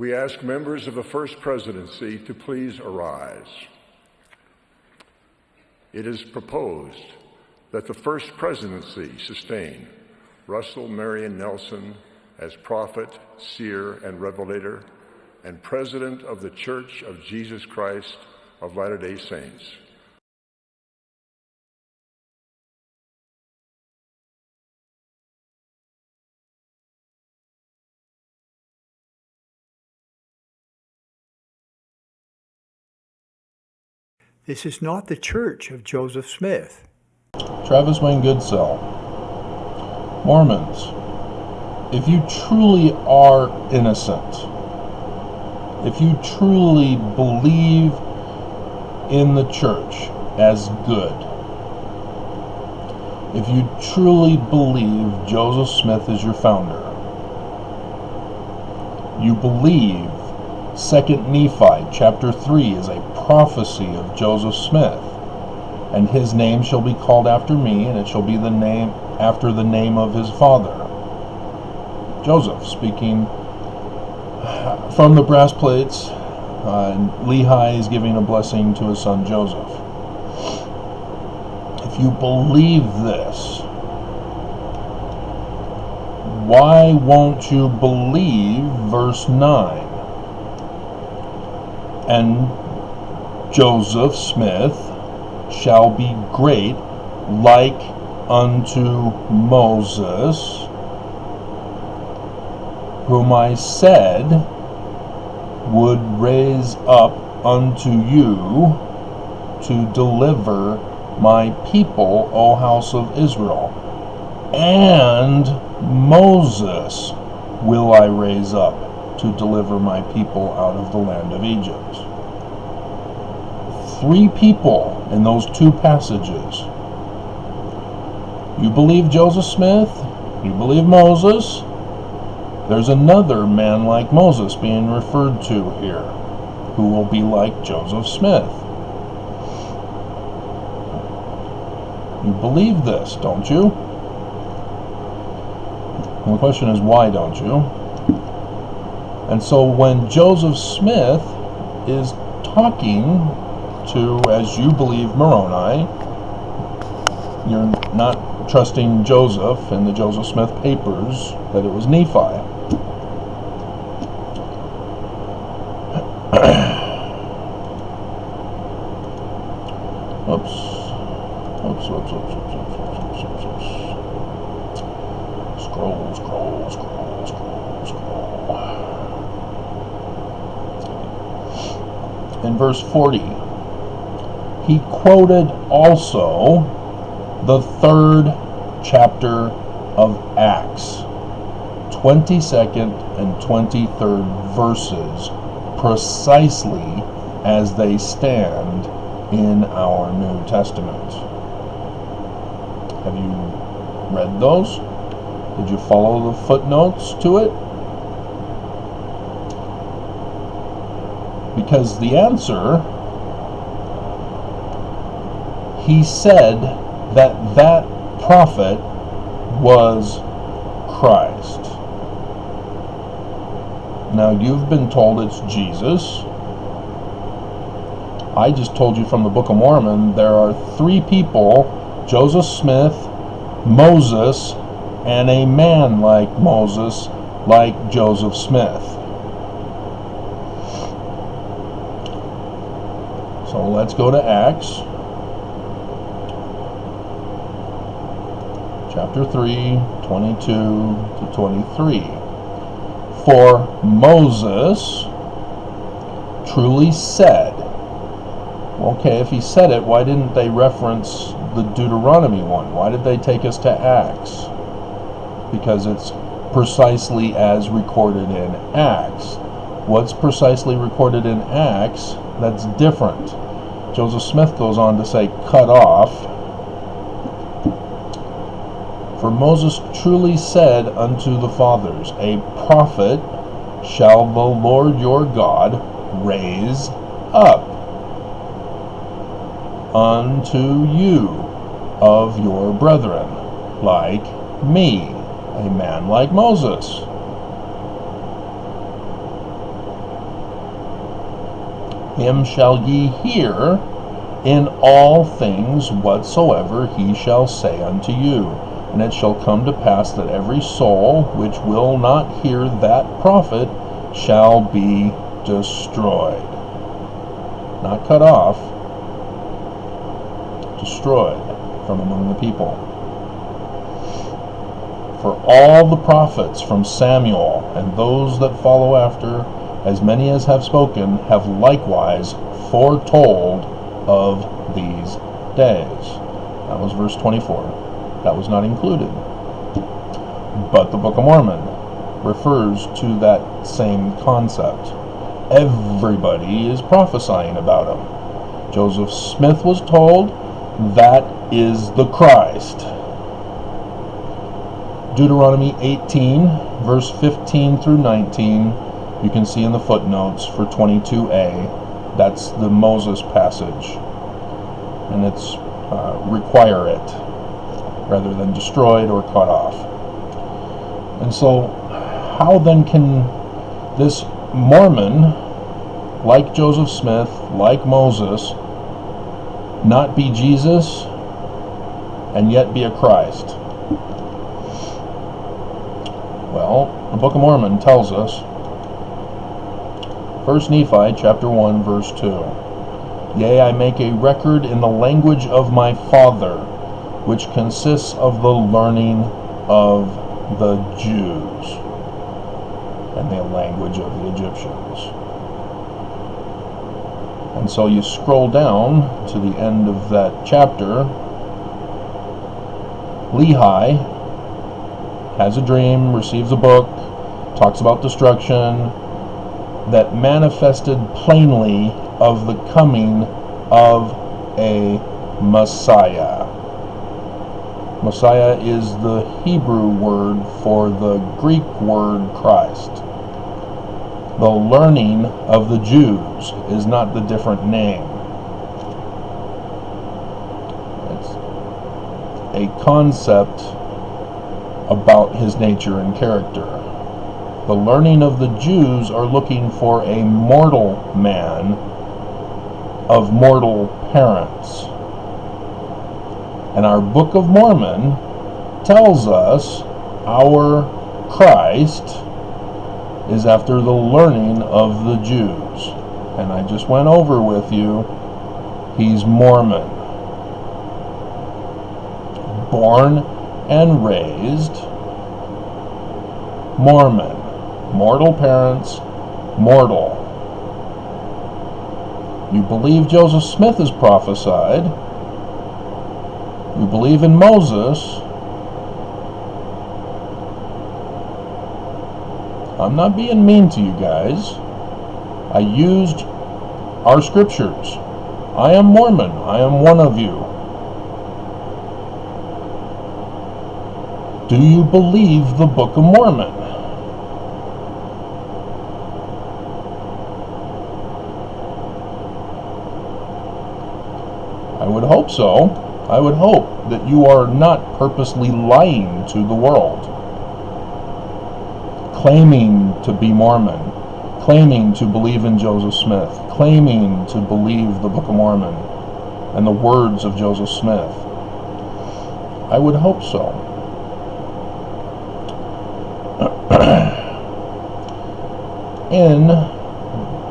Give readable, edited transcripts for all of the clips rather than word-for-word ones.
We ask members of the First Presidency to please arise. It is proposed that the First Presidency sustain Russell Marion Nelson as prophet, seer, and revelator, and President of the Church of Jesus Christ of Latter-day Saints. This is not the Church of Joseph Smith. Travis Wayne Goodsell. Mormons, if you truly are innocent, if you truly believe in the church as good, if you truly believe Joseph Smith is your founder, you believe 2 Nephi chapter 3 is a prophecy of Joseph Smith, and his name shall be called after me, and it shall be the name after the name of his father. Joseph speaking from the brass plates, and Lehi is giving a blessing to his son Joseph. If you believe this, why won't you believe verse 9? And Joseph Smith shall be great like unto Moses, whom I said would raise up unto you to deliver my people, O house of Israel. And Moses will I raise up to deliver my people out of the land of Egypt. 3 people in those 2 passages. You believe Joseph Smith, you believe Moses. There's another man like Moses being referred to here, who will be like Joseph Smith. You believe this, don't you? And the question is, why don't you? And so when Joseph Smith is talking to, as you believe, Moroni, you're not trusting Joseph and the Joseph Smith papers that it was Nephi. Oops. Scroll. In verse 40, he quoted also the 3rd chapter of Acts, 22nd and 23rd verses, precisely as they stand in our New Testament. Have you read those? Did you follow the footnotes to it? Because the answer, he said that prophet was Christ. Now you've been told it's Jesus. I just told you from the Book of Mormon there are 3 people, Joseph Smith, Moses, and a man like Moses, like Joseph Smith. So let's go to Acts chapter 3, 22 to 23. For Moses truly said, okay, if he said it, why didn't they reference the Deuteronomy one? Why did they take us to Acts? Because it's precisely as recorded in Acts. What's precisely recorded in Acts that's different? Joseph Smith goes on to say, cut off. For Moses truly said unto the fathers, a prophet shall the Lord your God raise up unto you of your brethren, like me, a man like Moses. him shall ye hear in all things whatsoever he shall say unto you. And it shall come to pass that every soul which will not hear that prophet shall be destroyed. Not cut off, destroyed from among the people. For all the prophets from Samuel and those that follow after, as many as have spoken, have likewise foretold of these days. That was verse 24. That was not included. But the Book of Mormon refers to that same concept. Everybody is prophesying about him. Joseph Smith was told, that is the Christ. Deuteronomy 18, verse 15 through 19, you can see in the footnotes for 22a. That's the Moses passage. And it's require it, rather than destroyed or cut off. And so, how then can this Mormon, like Joseph Smith, like Moses, not be Jesus and yet be a Christ? Well, the Book of Mormon tells us, 1 Nephi chapter 1 verse 2, Yea, I make a record in the language of my father, which consists of the learning of the Jews and the language of the Egyptians. And so you scroll down to the end of that chapter. Lehi has a dream, receives a book, talks about destruction that manifested plainly of the coming of a Messiah. Messiah is the Hebrew word for the Greek word Christ. The learning of the Jews is not the different name. It's a concept about his nature and character. The learning of the Jews are looking for a mortal man of mortal parents. And our Book of Mormon tells us our Christ is after the learning of the Jews. And I just went over with you, he's Mormon. Born and raised Mormon. Mortal parents, mortal. You believe Joseph Smith is prophesied. You believe in Moses. I'm not being mean to you guys. I used our scriptures. I am Mormon. I am one of you. Do you believe the Book of Mormon? I would hope so. I would hope that you are not purposely lying to the world, claiming to be Mormon, claiming to believe in Joseph Smith, claiming to believe the Book of Mormon and the words of Joseph Smith. I would hope so. In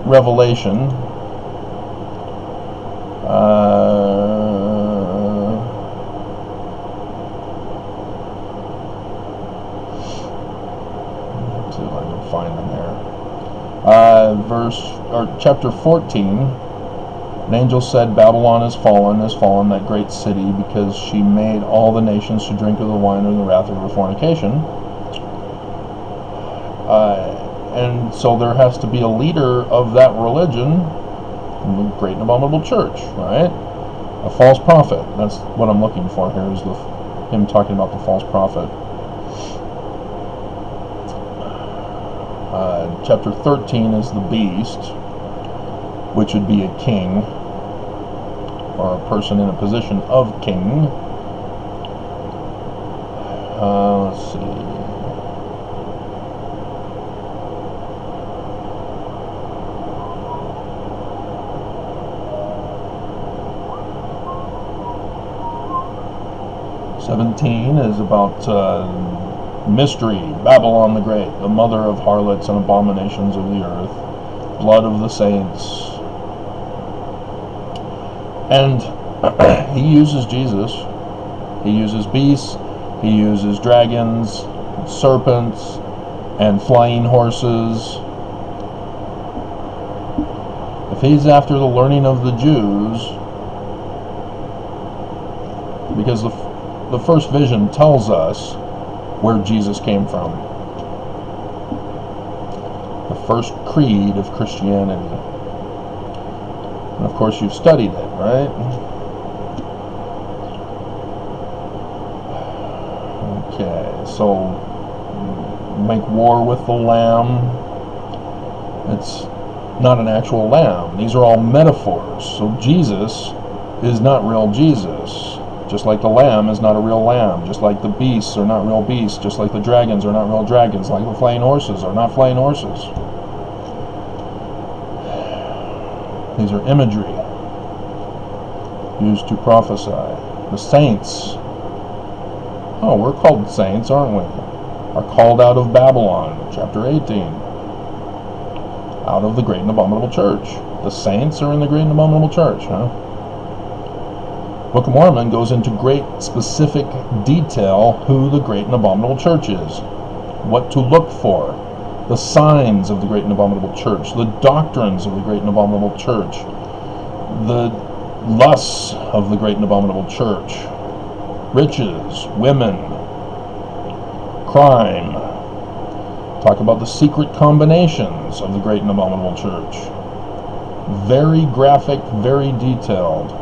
Revelation, chapter 14, an angel said, Babylon is fallen, that great city, because she made all the nations to drink of the wine of the wrath of her fornication. And so there has to be a leader of that religion, the great and abominable church, right? A false prophet. That's what I'm looking for here, is him talking about the false prophet. Chapter 13 is the beast, which would be a king, or a person in a position of king. Let's see. 17 is about mystery, Babylon the Great, the mother of harlots and abominations of the earth, blood of the saints. And he uses Jesus. He uses beasts, he uses dragons, serpents, and flying horses. If he's after the learning of the Jews, because the first vision tells us where Jesus came from. The first creed of Christianity. And of course you've studied it, right? Okay, so make war with the Lamb. It's not an actual lamb. These are all metaphors. So Jesus is not real Jesus. Just like the lamb is not a real lamb. Just like the beasts are not real beasts. Just like the dragons are not real dragons. Like the flying horses are not flying horses. These are imagery used to prophesy. The saints. Oh, we're called saints, aren't we? Are called out of Babylon, chapter 18. Out of the great and abominable church. The saints are in the great and abominable church, huh? Book of Mormon goes into great specific detail who the great and abominable church is, what to look for, the signs of the great and abominable church, the doctrines of the great and abominable church, the lusts of the great and abominable church, riches, women, crime. Talk about the secret combinations of the great and abominable church. Very graphic, very detailed.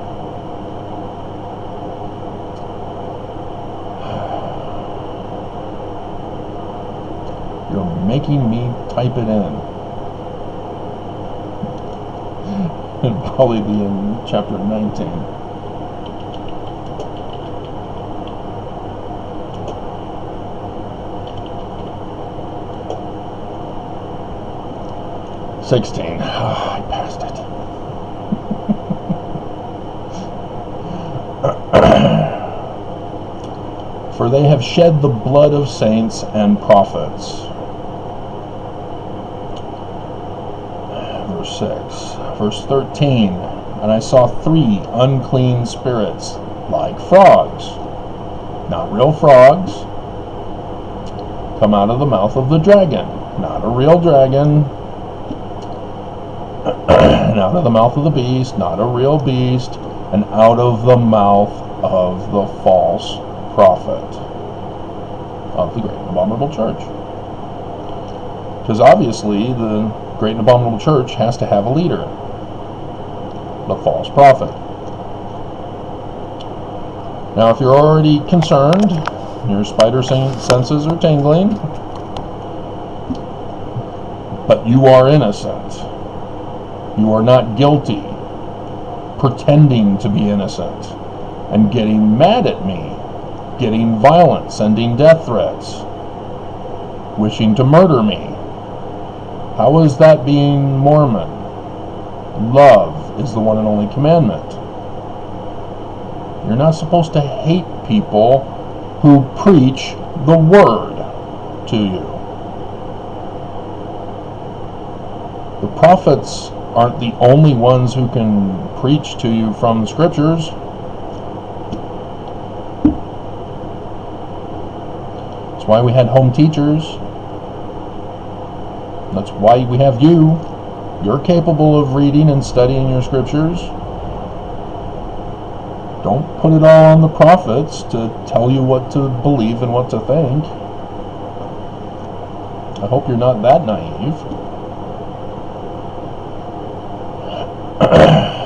You're making me type it in. It'll probably be in chapter 19. I passed it. For they have shed the blood of saints and prophets. Verse 6. Verse 13. And I saw 3 unclean spirits, like frogs, not real frogs, come out of the mouth of the dragon, not a real dragon, and out of the mouth of the beast, not a real beast, and out of the mouth of the false prophet of the great and abominable church. Because obviously the great and abominable church has to have a leader, the false prophet. Now if you're already concerned, your spider senses are tingling, but you are innocent. You are not guilty, pretending to be innocent, and getting mad at me, getting violent, sending death threats, wishing to murder me. How is that being Mormon? Love is the one and only commandment. You're not supposed to hate people who preach the word to you. The prophets aren't the only ones who can preach to you from the scriptures. That's why we had home teachers. That's why we have you. You're capable of reading and studying your scriptures. Don't put it all on the prophets to tell you what to believe and what to think. I hope you're not that naive.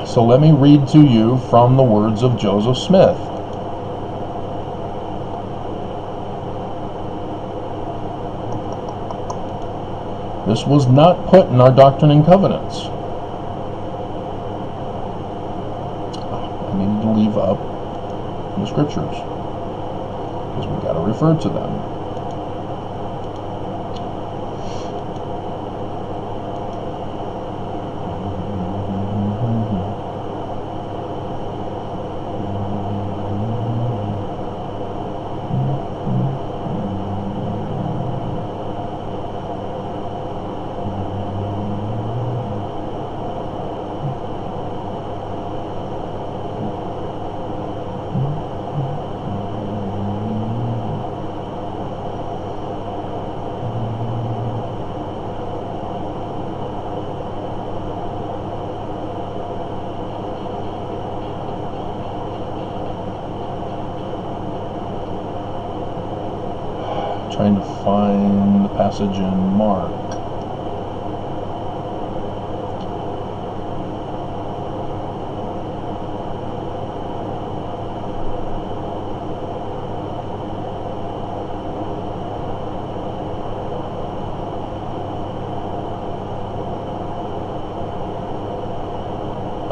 So let me read to you from the words of Joseph Smith. This was not put in our Doctrine and Covenants. I needed to leave up the scriptures because we've got to refer to them. trying to find the passage in Mark.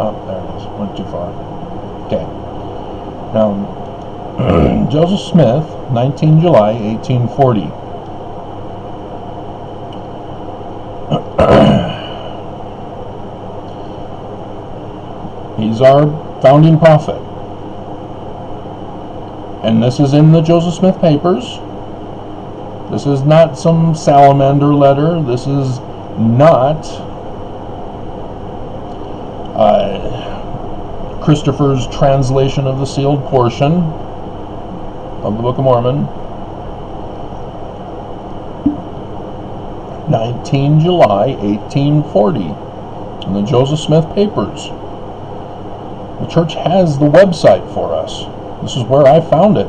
Oh, there it is. Went too far. Okay. Now, Joseph Smith, 19 July 1840. He's our founding prophet. And this is in the Joseph Smith papers. This is not some salamander letter. This is not Christopher's translation of the sealed portion of the Book of Mormon. 19 July 1840 in the Joseph Smith papers. The church has the website for us. This is where I found it.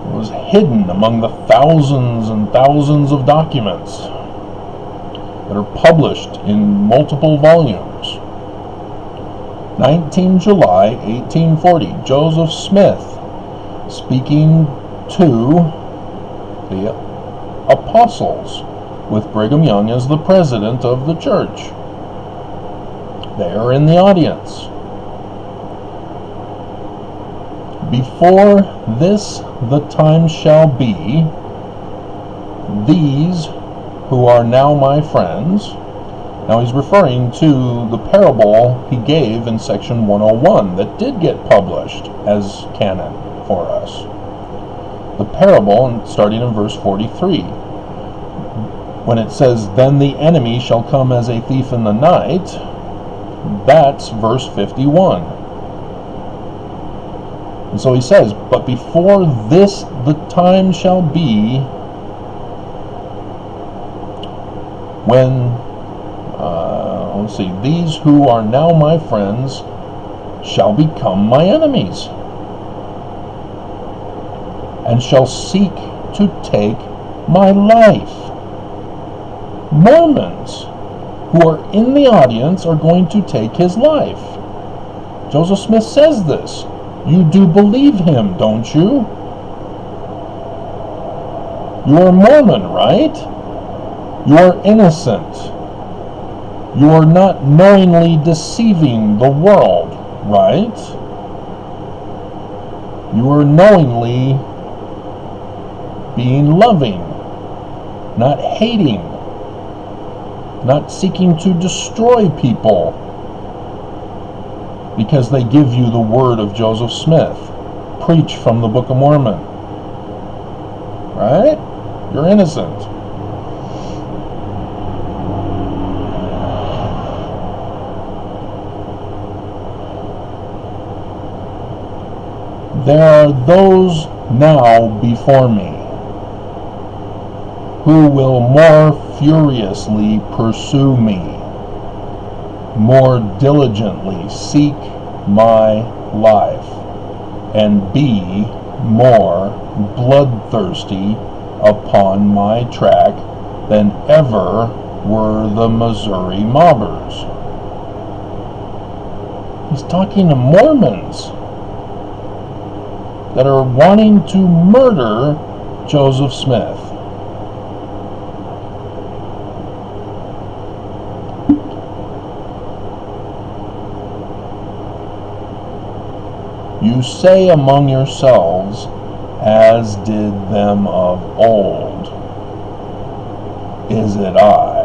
It was hidden among the thousands and thousands of documents that are published in multiple volumes. 19 July 1840, Joseph Smith speaking to the apostles with Brigham Young as the president of the church. They are in the audience. Before this the time shall be, these who are now my friends. Now he's referring to the parable he gave in section 101 that did get published as canon for us. The parable, starting in verse 43, when it says, "Then the enemy shall come as a thief in the night," that's verse 51. And so he says, "But before this the time shall be when let's see, these who are now my friends shall become my enemies, and shall seek to take my life." Mormons who are in the audience are going to take his life. Joseph Smith says this. You do believe him, don't you? You are Mormon, right? You are innocent. You are not knowingly deceiving the world, right? You are knowingly being loving, not hating, not seeking to destroy people because they give you the word of Joseph Smith, preach from the Book of Mormon, right? You're innocent. There are those now before me who will more furiously pursue me, more diligently seek my life, and be more bloodthirsty upon my track than ever were the Missouri mobbers. He's talking to Mormons that are wanting to murder Joseph Smith. You say among yourselves, as did them of old, is it I,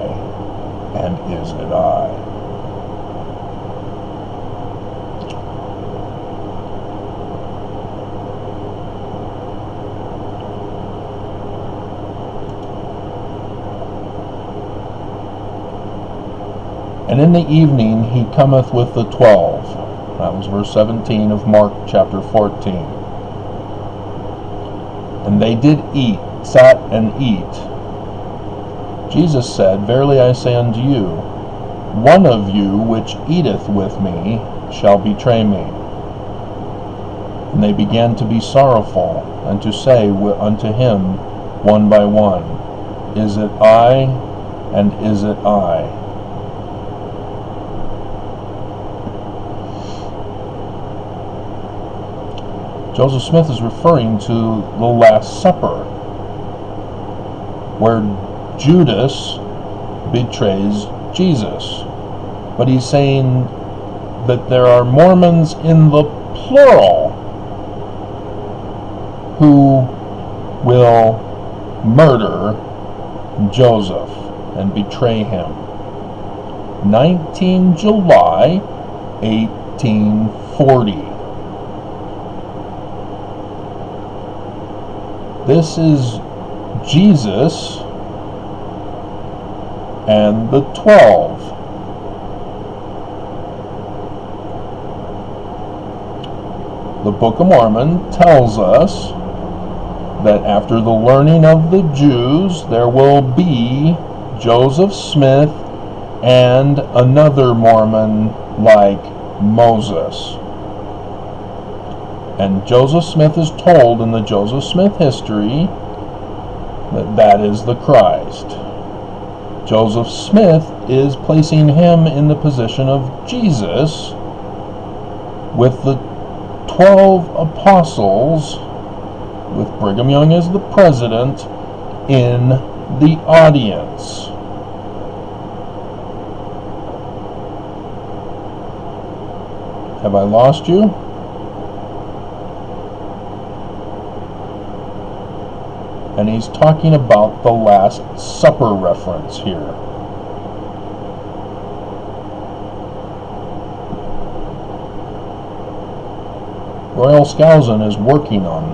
and is it I? And in the evening he cometh with the 12. That was verse 17 of Mark chapter 14. And they did eat, sat and eat. Jesus said, Verily I say unto you, one of you which eateth with me shall betray me. And they began to be sorrowful, and to say unto him one by one, Is it I, and is it I? Joseph Smith is referring to the Last Supper, where Judas betrays Jesus. But he's saying that there are Mormons in the plural who will murder Joseph and betray him. 19 July 1840. This is Jesus and the 12. The Book of Mormon tells us that after the learning of the Jews, there will be Joseph Smith and another Mormon like Moses. And Joseph Smith is told in the Joseph Smith history that that is the Christ. Joseph Smith is placing him in the position of Jesus with the 12 apostles, with Brigham Young as the president, in the audience. Have I lost you? And he's talking about the Last Supper reference here. Royal Skousen is working on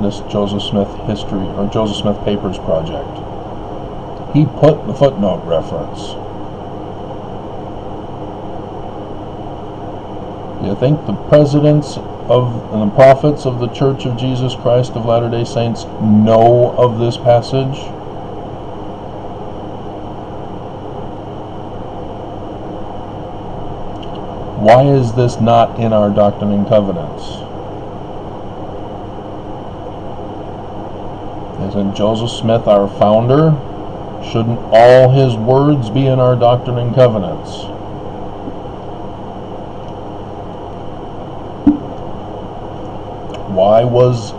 this Joseph Smith history, or Joseph Smith Papers project. He put the footnote reference. Do you think the presidents and the prophets of the Church of Jesus Christ of Latter-day Saints know of this passage? Why is this not in our Doctrine and Covenants? Isn't Joseph Smith our founder? Shouldn't all his words be in our Doctrine and Covenants? Why was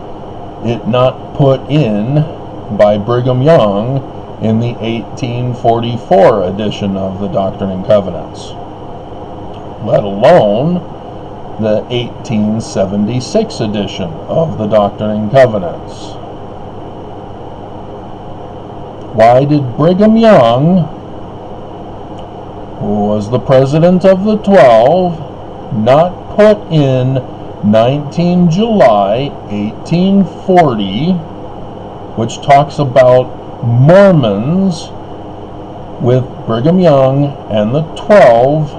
it not put in by Brigham Young in the 1844 edition of the Doctrine and Covenants, let alone the 1876 edition of the Doctrine and Covenants? Why did Brigham Young, who was the president of the 12, not put in 19 July 1840, which talks about Mormons with Brigham Young and the 12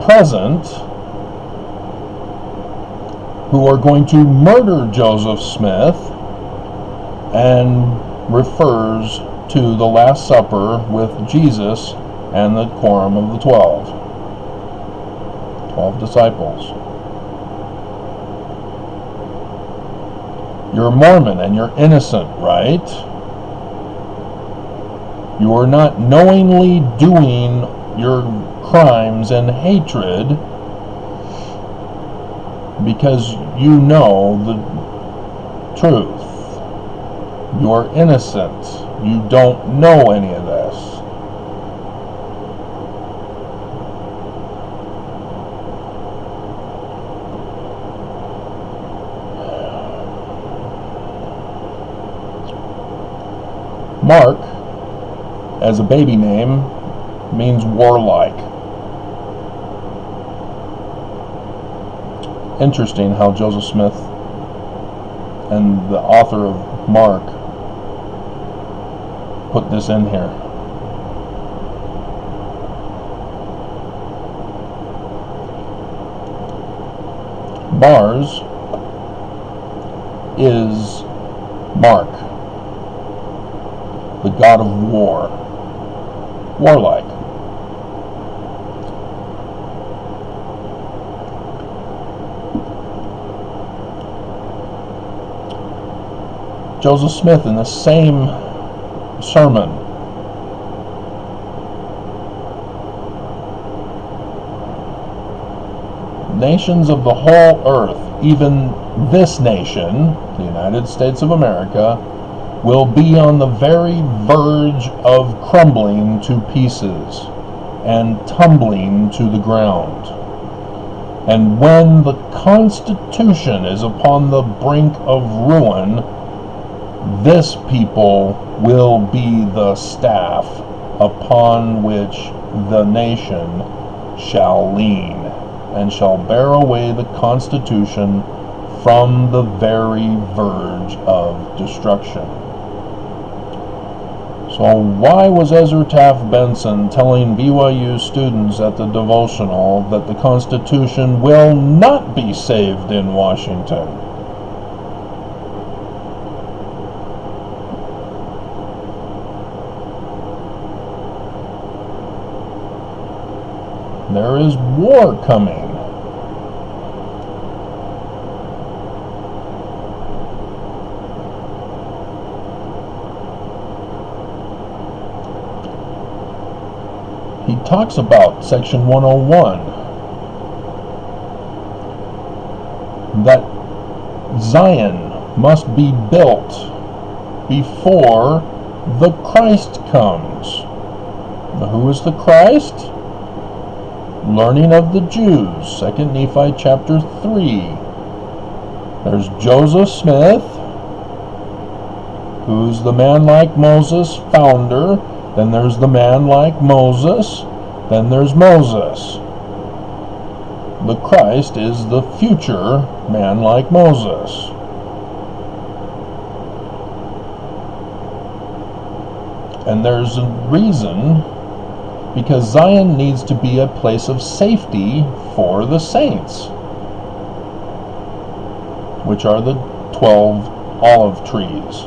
present, who are going to murder Joseph Smith, and refers to the Last Supper with Jesus and the quorum of the 12 disciples. You're Mormon and you're innocent, right? You are not knowingly doing your crimes and hatred because you know the truth. You are innocent. You don't know any of this. Mark, as a baby name, means warlike. Interesting how Joseph Smith and the author of Mark put this in here. Mars is Mark, the god of war, warlike. Joseph Smith in the same sermon. Nations of the whole earth, even this nation, the United States of America, will be on the very verge of crumbling to pieces and tumbling to the ground. And when the Constitution is upon the brink of ruin, this people will be the staff upon which the nation shall lean, and shall bear away the Constitution from the very verge of destruction. So why was Ezra Taft Benson telling BYU students at the devotional that the Constitution will not be saved in Washington? There is war coming. He talks about Section 101, that Zion must be built before the Christ comes. Now, who is the Christ? Learning of the Jews, 2 Nephi chapter 3. There's Joseph Smith, who's the man like Moses founder. Then there's the man like Moses. Then there's Moses. The Christ is the future man like Moses. And there's a reason, because Zion needs to be a place of safety for the saints, which are the 12 olive trees.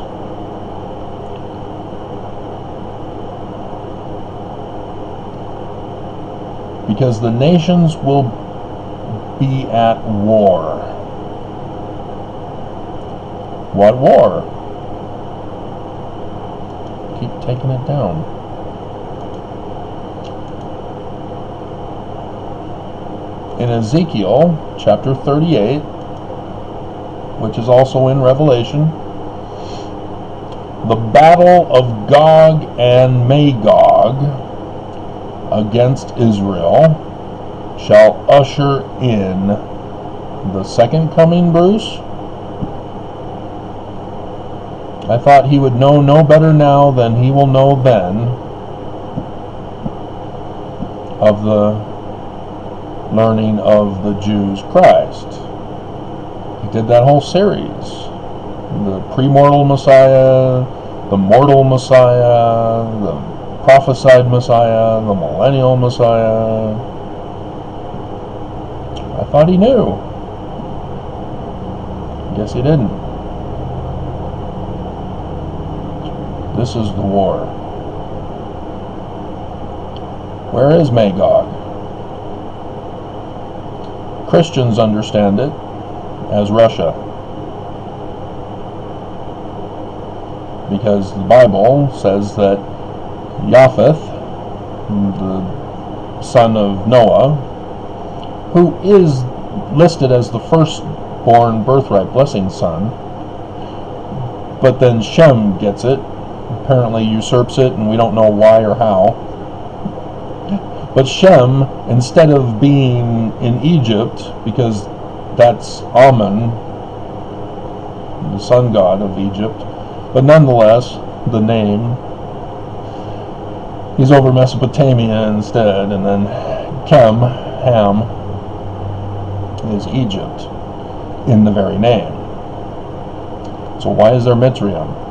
Because the nations will be at war. What war? Keep taking it down. In Ezekiel chapter 38, which is also in Revelation, the battle of Gog and Magog against Israel shall usher in the second coming, Bruce. I thought he would know no better now than he will know then of the learning of the Jews' Christ. He did that whole series. The premortal Messiah, the mortal Messiah, the prophesied Messiah, the millennial Messiah. I thought he knew. Guess he didn't. This is the war. Where is Magog? Christians understand it as Russia, because the Bible says that Japheth, the son of Noah, who is listed as the firstborn birthright blessing son, but then Shem gets it, apparently usurps it, and we don't know why or how. But Shem, instead of being in Egypt, because that's Ammon, the sun god of Egypt, but nonetheless, the name, he's over Mesopotamia instead, and then Ham, is Egypt in the very name. So why is there Mitzrayim?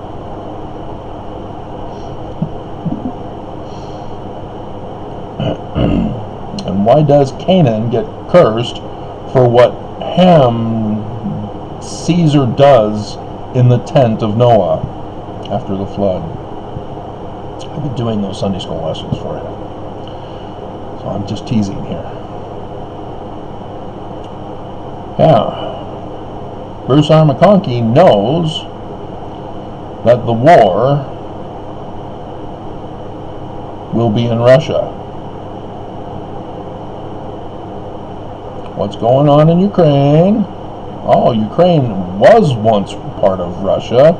And why does Canaan get cursed for what Ham Caesar does in the tent of Noah after the flood? I've been doing those Sunday school lessons for you, so I'm just teasing here. Yeah, Bruce R. McConkie knows that the war will be in Russia. What's going on in Ukraine? Oh, Ukraine was once part of Russia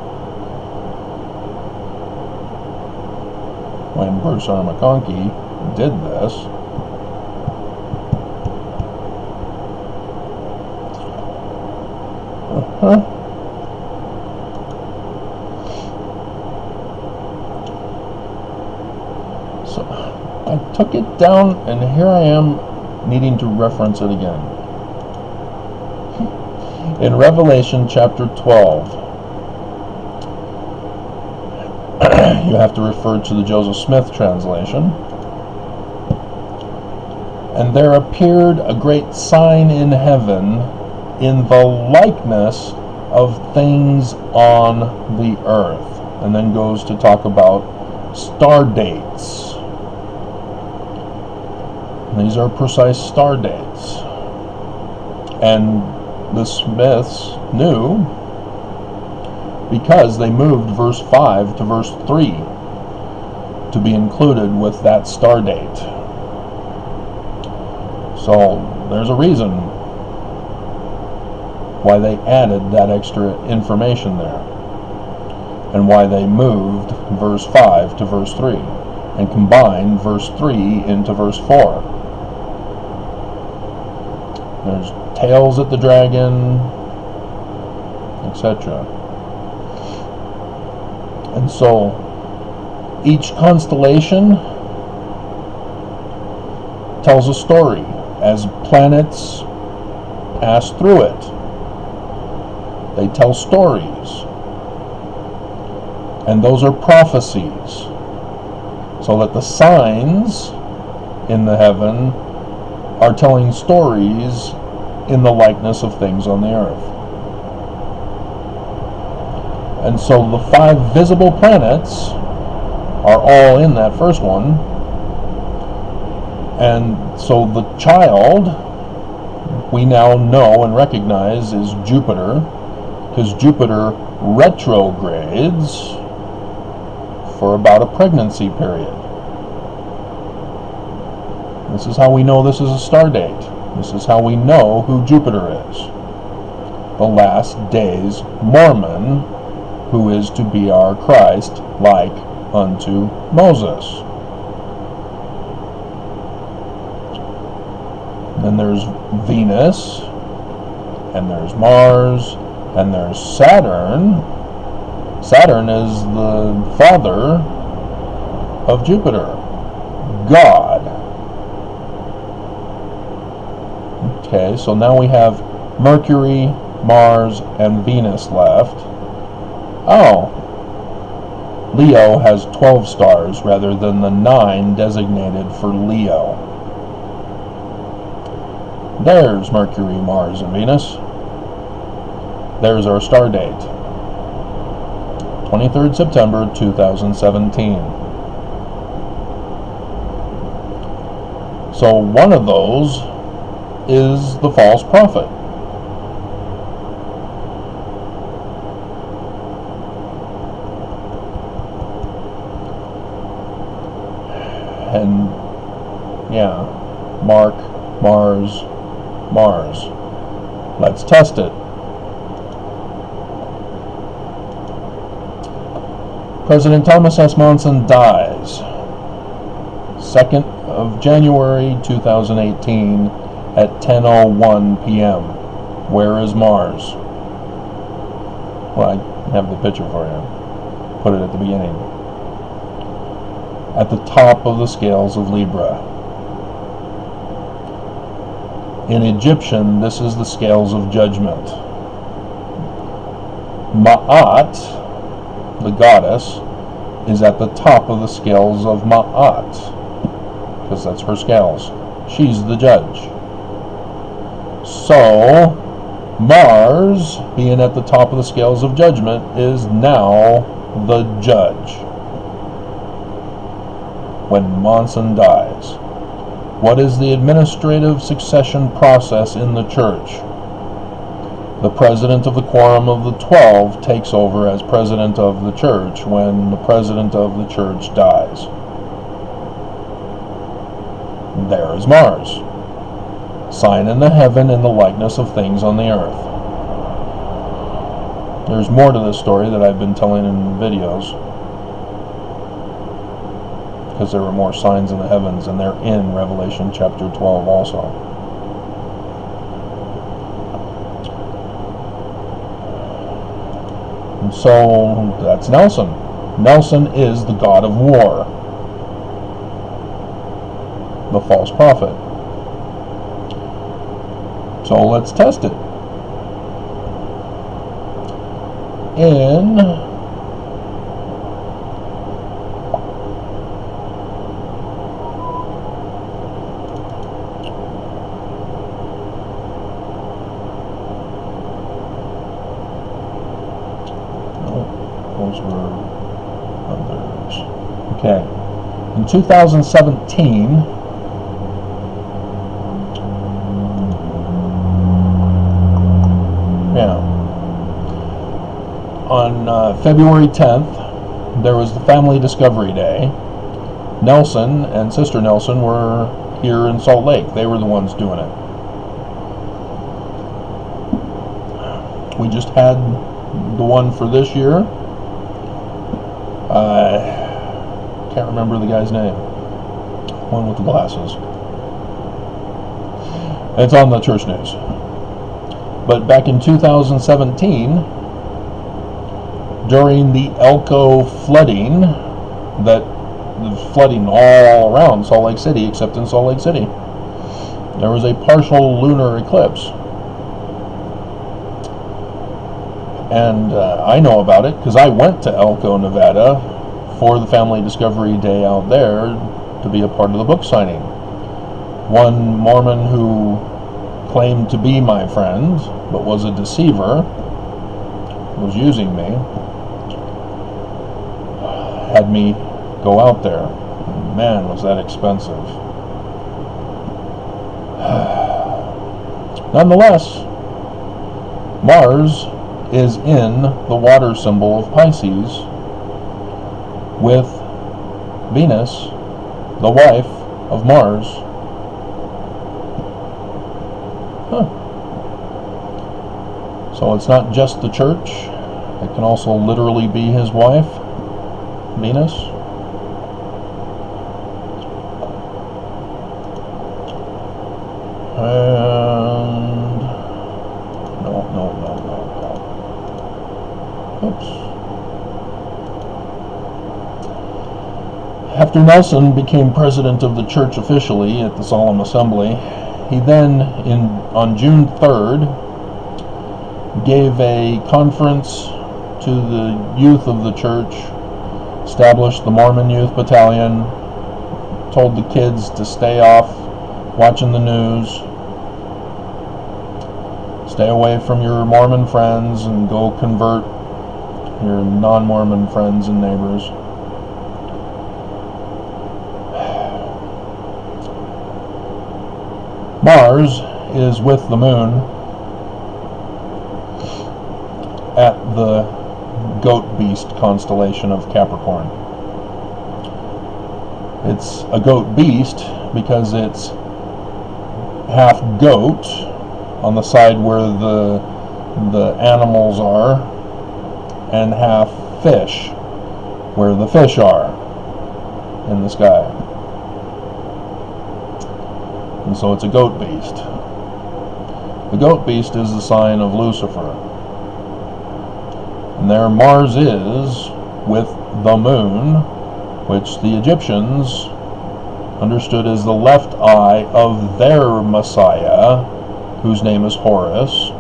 when Bruce R. McConkie did this. So I took it down, and here I am needing to reference it again. In Revelation chapter 12, you have to refer to the Joseph Smith translation. And there appeared a great sign in heaven, in the likeness of things on the earth. And then goes to talk about star dates. These are precise star dates. And the Smiths knew because they moved verse 5 to verse 3 to be included with that star date. So there's a reason why they added that extra information there, and why they moved verse 5 to verse 3 and combined verse 3 into verse 4. There's tails at the dragon, etc. And so each constellation tells a story as planets pass through it. They tell stories. And those are prophecies. So that the signs in the heaven are telling stories in the likeness of things on the earth. And so the 5 visible planets are all in that first one. And so the child we now know and recognize is Jupiter, because Jupiter retrogrades for about a pregnancy period. This is how we know this is a star date. This is how we know who Jupiter is. The last days Mormon, who is to be our Christ, like unto Moses. Then there's Venus, and there's Mars, and there's Saturn. Saturn is the father of Jupiter, God. Okay, so now we have Mercury, Mars, and Venus left. Oh, Leo has 12 stars rather than the 9 designated for Leo. There's Mercury, Mars, and Venus. There's our star date. 23rd September 2017. So one of those is the false prophet. And yeah, Mark, Mars, Mars. Let's test it. President Thomas S. Monson dies 2nd of January 2018 at 10:01 p.m. Where is Mars? Well, I have the picture for you. Put it at the beginning. At the top of the scales of Libra. In Egyptian, this is the scales of judgment. Ma'at, the goddess, is at the top of the scales of Ma'at, because that's her scales. She's the judge. So, Mars, being at the top of the scales of judgment, is now the judge. When Monson dies, what is the administrative succession process in the church? the president of the Quorum of the 12 takes over as president of the church when the president of the church dies. There is Mars, sign in the heaven in the likeness of things on the earth. There's more to this story that I've been telling in videos, because there were more signs in the heavens, and they're in Revelation chapter 12 also. And so that's Nelson. Nelson is the god of war, the false prophet. So let's test it. In those were others. Okay. In 2017, on February 10th, there was the Family Discovery Day. Nelson and Sister Nelson were here in Salt Lake. They were the ones doing it. We just had the one for this year. Can't remember the guy's name. One with the glasses. It's on the church news. But back in 2017, during the Elko flooding, that was flooding all around Salt Lake City, except in Salt Lake City, there was a partial lunar eclipse. And I know about it because I went to Elko, Nevada for the Family Discovery Day out there to be a part of the book signing. One Mormon who claimed to be my friend, but was a deceiver, was using me, had me go out there. Man, was that expensive. Nonetheless, Mars is in the water symbol of Pisces, with Venus, the wife of Mars. So it's not just the church, it can also literally be his wife, Venus. And no. Oops. After Nelson became president of the church officially at the Solemn Assembly, he then, on June 3rd, gave a conference to the youth of the church, established the Mormon Youth Battalion, told the kids to stay off watching the news, stay away from your Mormon friends, and go convert your non-Mormon friends and neighbors. Mars is with the moon at the Goat Beast constellation of Capricorn. It's a goat beast because it's half goat on the side where the animals are, and half fish where the fish are in the sky. And so it's a goat beast. The goat beast is the sign of Lucifer. And there Mars is with the moon, which the Egyptians understood as the left eye of their Messiah, whose name is Horus,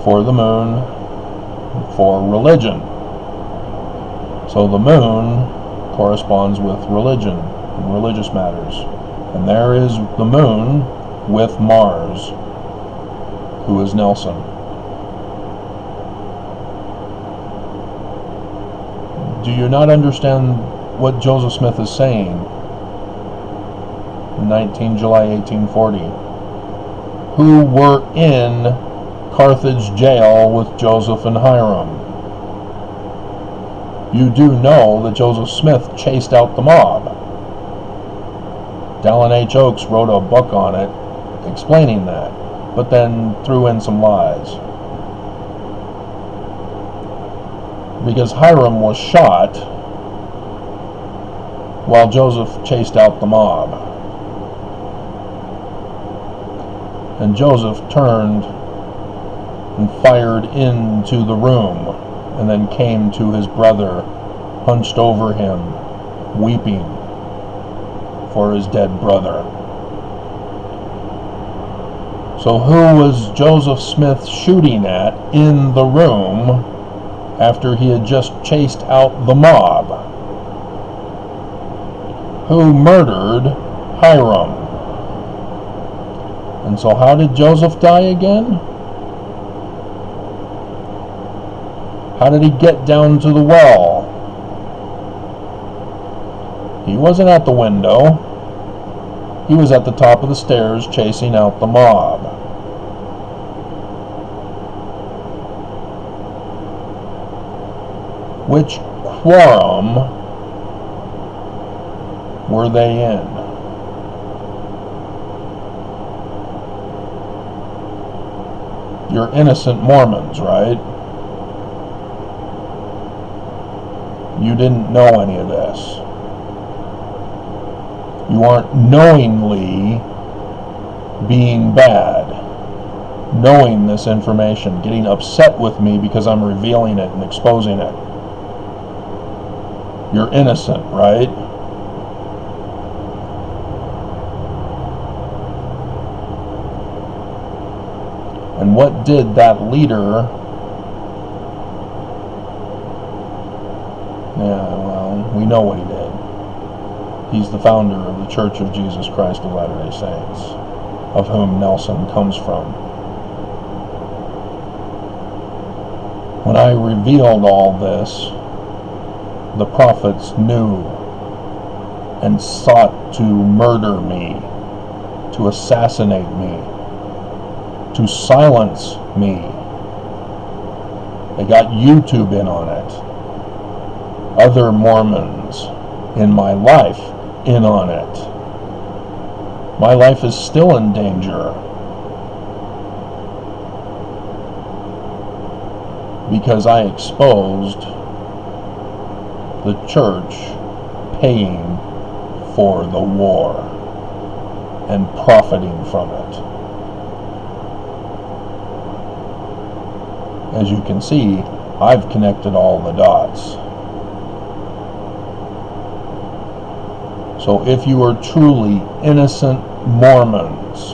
for the moon, for religion. So the moon corresponds with religion and religious matters. And there is the moon with Mars, who is Nelson. Do you not understand what Joseph Smith is saying? 19 July 1840. Who were in Carthage jail with Joseph and Hiram. You do know that Joseph Smith chased out the mob. Dallin H. Oaks wrote a book on it explaining that, but then threw in some lies. Because Hiram was shot while Joseph chased out the mob. And Joseph turned and fired into the room, and then came to his brother, hunched over him, weeping for his dead brother. So who was Joseph Smith shooting at in the room after he had just chased out the mob? Who murdered Hiram? And so how did Joseph die again? How did he get down to the well? He wasn't at the window. He was at the top of the stairs chasing out the mob. Which quorum were they in? You're innocent Mormons, right? You didn't know any of this. You aren't knowingly being bad, knowing this information, getting upset with me because I'm revealing it and exposing it. You're innocent, right? And what did that leader... we know what he did. He's the founder of the Church of Jesus Christ of Latter-day Saints, of whom Nelson comes from. When I revealed all this, the prophets knew and sought to murder me, to assassinate me, to silence me. They got YouTube in on it. Other Mormons in my life in on it. My life is still in danger because I exposed the church paying for the war and profiting from it. As you can see, I've connected all the dots. So if you are truly innocent Mormons,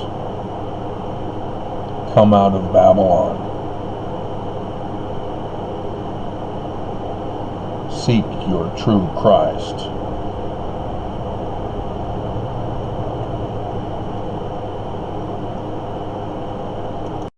come out of Babylon. Seek your true Christ.